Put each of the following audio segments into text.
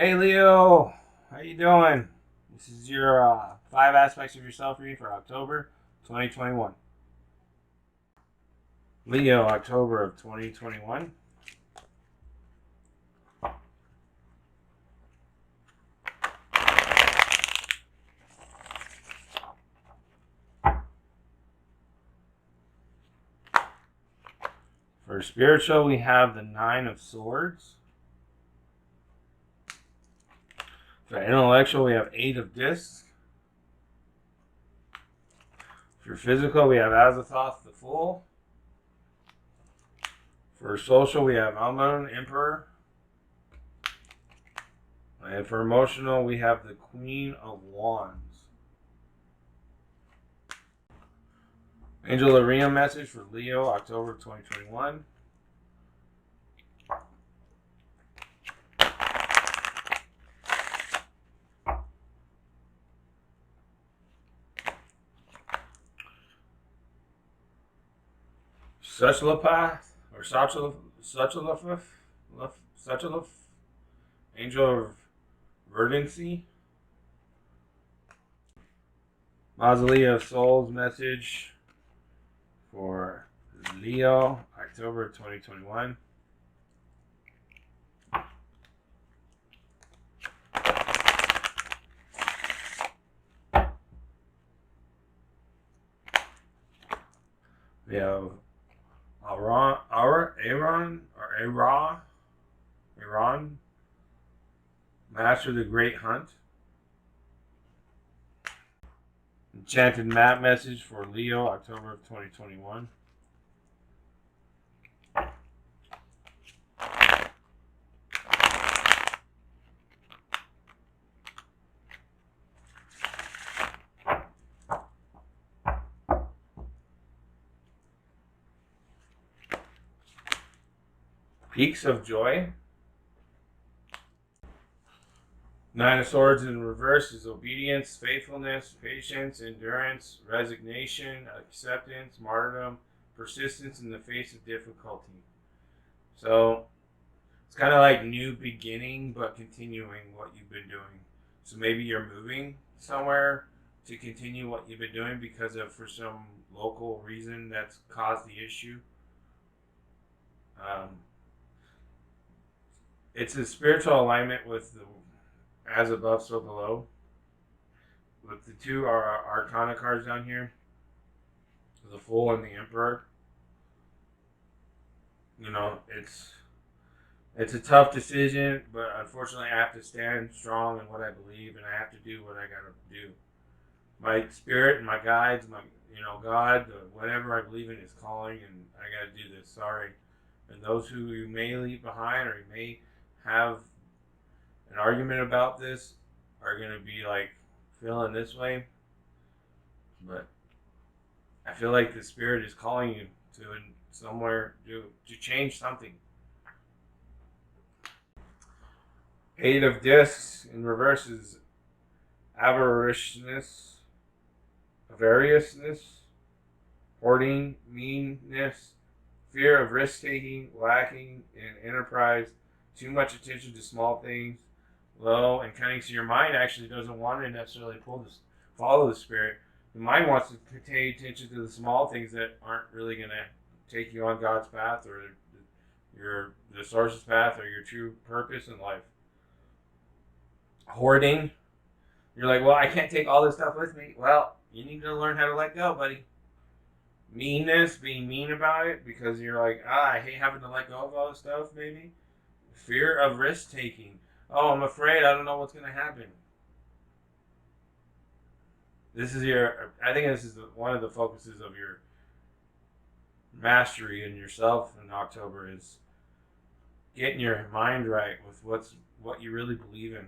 Hey Leo, how you doing? This is your 5 aspects of yourself reading for October 2021. Leo, October of 2021. For spiritual, we have the Nine of Swords. For intellectual, we have Eight of Discs. For physical, we have Azathoth the Fool. For social, we have Amun, Emperor. And for emotional, we have the Queen of Wands. Angel Arena message for Leo, October 2021. Suchalapath or Suchalaf, Angel of Verdancy. Mausoleo of Souls message for Leo, October 2021. We have Aaron, Master of the Great Hunt. Enchanted Map message for Leo, October of 2021. Peaks of Joy. Nine of Swords in reverse is obedience, faithfulness, patience, endurance, resignation, acceptance, martyrdom, persistence in the face of difficulty. So it's kind of like new beginning, but continuing what you've been doing. So maybe you're moving somewhere to continue what you've been doing because of for some local reason that's caused the issue. It's a spiritual alignment with the as above, so below. With the two Arcana cards down here, the Fool and the Emperor. You know, it's a tough decision, but unfortunately, I have to stand strong in what I believe, and I have to do what I gotta do. My spirit and my guides, my God, whatever I believe in is calling, and I gotta do this. Sorry, and those who you may leave behind or you may have an argument about this are gonna be like feeling this way, but I feel like the spirit is calling you to somewhere to change something. Eight of Discs in reverse is avariciousness, hoarding, meanness, fear of risk taking, lacking in enterprise, too much attention to small things, low and cunning. So your mind actually doesn't want to necessarily follow the spirit. The mind wants to pay attention to the small things that aren't really going to take you on God's path or the source's path or your true purpose in life. Hoarding. You're like, well, I can't take all this stuff with me. Well, you need to learn how to let go, buddy. Meanness, being mean about it because you're like, I hate having to let go of all this stuff, maybe. Fear of risk taking. Oh, I'm afraid. I don't know what's going to happen. I think this is one of the focuses of your mastery in yourself in October is getting your mind right with what you really believe in.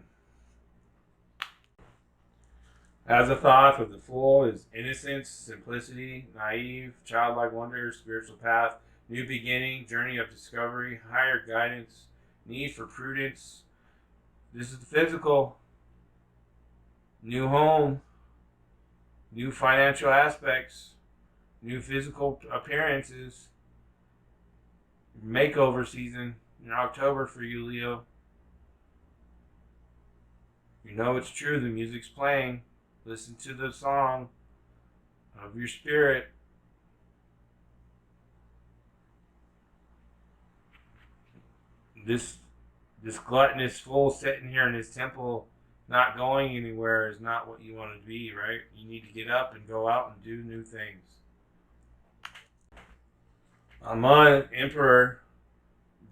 Azathoth of the Fool is innocence, simplicity, naive, childlike wonder, spiritual path, new beginning, journey of discovery, higher guidance, need for prudence. This is the physical, new home, new financial aspects, new physical appearances, makeover season in October for you, Leo. You know it's true. The music's playing. Listen to the song of your spirit. This gluttonous fool sitting here in his temple, not going anywhere, is not what you want to be, right? You need to get up and go out and do new things. Amon, Emperor,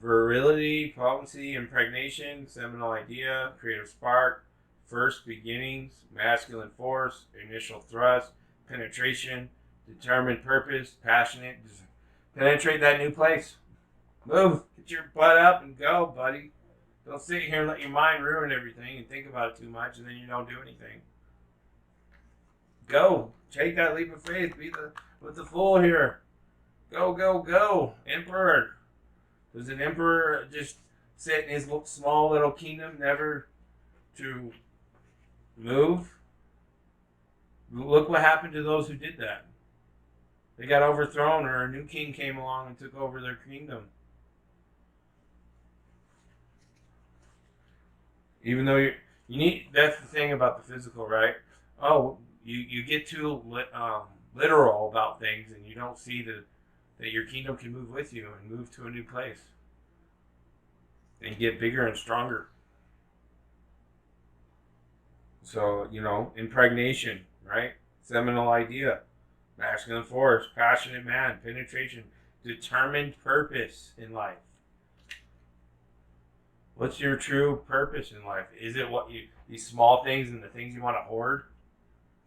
virility, potency, impregnation, seminal idea, creative spark, first beginnings, masculine force, initial thrust, penetration, determined purpose, passionate. Just penetrate that new place. Move. Get your butt up and go, buddy. Don't sit here and let your mind ruin everything and think about it too much and then you don't do anything. Go. Take that leap of faith. Be with the fool here. Go, go, go. Emperor. Does an emperor just sit in his small little kingdom, never to move? Look what happened to those who did that. They got overthrown, or a new king came along and took over their kingdom. Even though you need, that's the thing about the physical, right? Oh, you get too literal about things, and you don't see that your kingdom can move with you and move to a new place and get bigger and stronger. So, impregnation, right? Seminal idea, masculine force, passionate man, penetration, determined purpose in life. What's your true purpose in life? Is it these small things and the things you want to hoard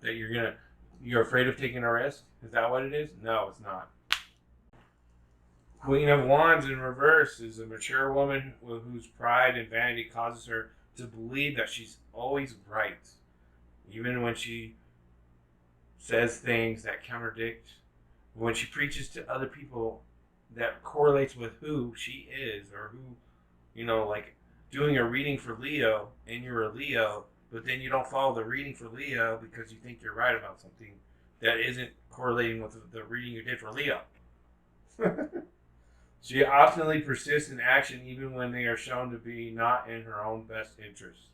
that you're afraid of taking a risk? Is that what it is? No, it's not. Queen of Wands in reverse is a mature woman whose pride and vanity causes her to believe that she's always right, even when she says things that contradict. When she preaches to other people, that correlates with who she is, or who, like doing a reading for Leo, and you're a Leo, but then you don't follow the reading for Leo because you think you're right about something that isn't correlating with the reading you did for Leo. She obstinately persists in action even when they are shown to be not in her own best interest,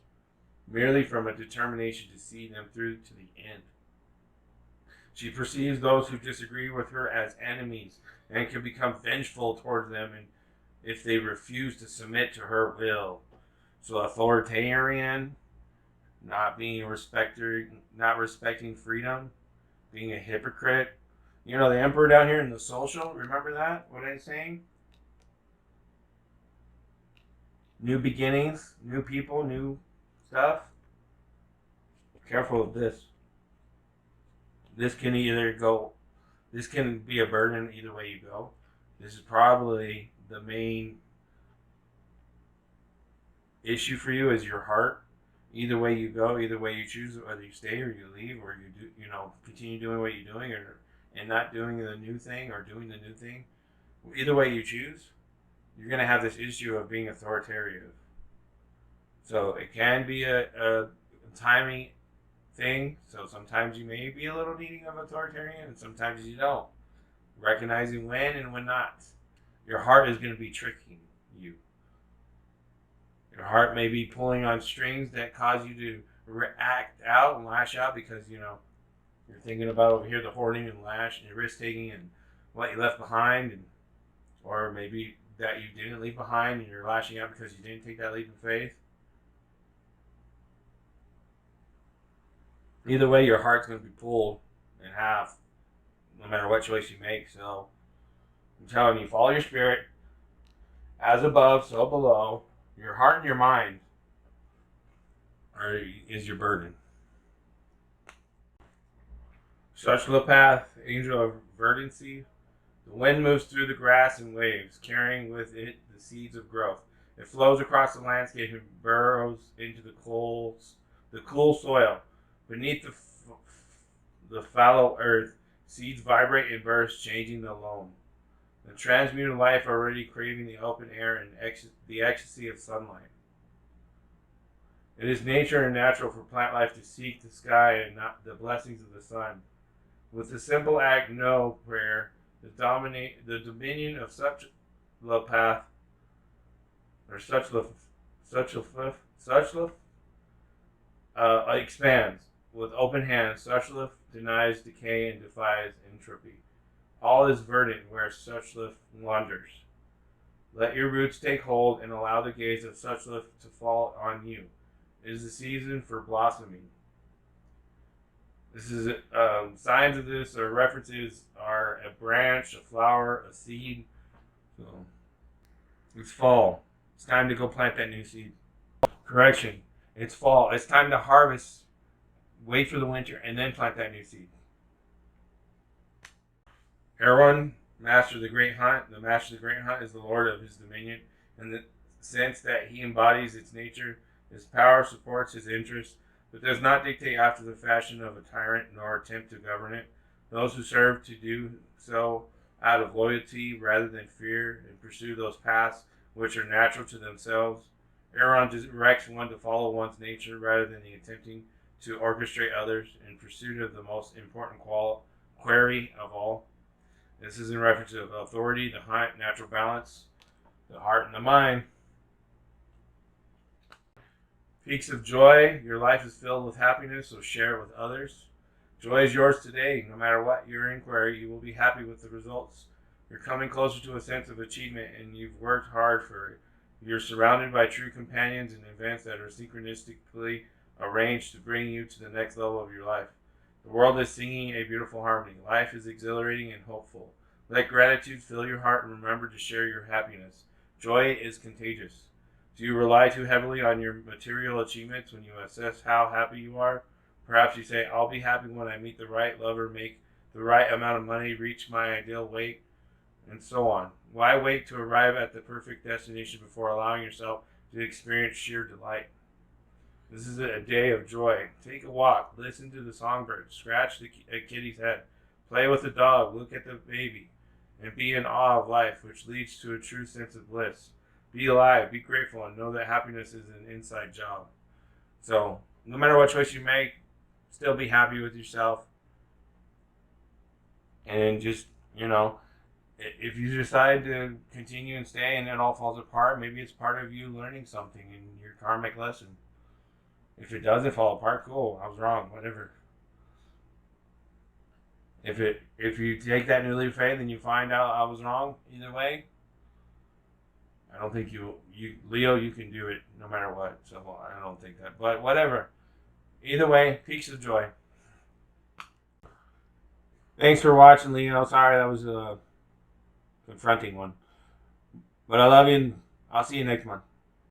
merely from a determination to see them through to the end. She perceives those who disagree with her as enemies and can become vengeful towards them if they refuse to submit to her will. So authoritarian, not respecting freedom, being a hypocrite. The emperor down here in the social, remember that? What I'm saying? New beginnings, new people, new stuff. Careful of this. This can be a burden either way you go. This is probably the main issue for you, is your heart. Either way you go, either way you choose, whether you stay or you leave, or you do, continue doing what you're doing, and not doing the new thing, or doing the new thing. Either way you choose, you're going to have this issue of being authoritarian. So it can be a timing thing. So sometimes you may be a little needing of authoritarian, and sometimes you don't. Recognizing when and when not. Your heart is going to be tricking you. Your heart may be pulling on strings that cause you to react out and lash out because, you're thinking about over here the hoarding and lash and risk taking and what you left behind, or maybe that you didn't leave behind and you're lashing out because you didn't take that leap of faith. Either way, your heart's going to be pulled in half, no matter what choice you make. So I'm telling you, follow your spirit. As above, so below. Your heart and your mind is your burden. Shashlopath, angel of verdancy. The wind moves through the grass and waves, carrying with it the seeds of growth. It flows across the landscape and burrows into the cool soil. Beneath the fallow earth, seeds vibrate and burst, changing the loam. The transmuted life already craving the open air and the ecstasy of sunlight. It is nature and natural for plant life to seek the sky and not the blessings of the sun. With the simple act, no prayer, the dominion of such path, or such expands. With open hands, Suchlif denies decay and defies entropy. All is verdant where Suchlif wanders. Let your roots take hold and allow the gaze of Suchlif to fall on you. It is the season for blossoming. This is signs of this or references are a branch, a flower, a seed. So it's fall. It's time to go plant that new seed. Correction. It's fall. It's time to harvest. Wait for the winter and then plant that new seed. Erwan, master of the great hunt. The master of the great hunt is the lord of his dominion, in the sense that he embodies its nature. His power supports his interests, but does not dictate after the fashion of a tyrant nor attempt to govern it. Those who serve to do so out of loyalty rather than fear and pursue those paths which are natural to themselves. Erwan directs one to follow one's nature rather than the attempting to orchestrate others in pursuit of the most important query of all. This is in reference to authority, the hunt, natural balance, the heart, and the mind. Peaks of joy. Your life is filled with happiness, so share it with others. Joy is yours today. No matter what your inquiry, you will be happy with the results. You're coming closer to a sense of achievement, and you've worked hard for it. You're surrounded by true companions and events that are synchronistically arranged to bring you to the next level of your life. The world is singing a beautiful harmony. Life is exhilarating and hopeful. Let gratitude fill your heart and remember to share your happiness. Joy is contagious. Do you rely too heavily on your material achievements when you assess how happy you are? Perhaps you say, I'll be happy when I meet the right lover, make the right amount of money, reach my ideal weight, and so on. Why wait to arrive at the perfect destination before allowing yourself to experience sheer delight? This is a day of joy. Take a walk, listen to the songbirds, scratch a kitty's head, play with a dog, look at the baby, and be in awe of life, which leads to a true sense of bliss. Be alive, be grateful, and know that happiness is an inside job. So, no matter what choice you make, still be happy with yourself. And just, if you decide to continue and stay and it all falls apart, maybe it's part of you learning something in your karmic lesson. If it doesn't fall apart, cool, I was wrong, whatever. If you take that new leap of faith and you find out I was wrong, either way, I don't think you Leo, you can do it no matter what. So I don't think that, but whatever. Either way, peaks of joy. Thanks for watching, Leo. Sorry that was a confronting one, but I love you. And I'll see you next month.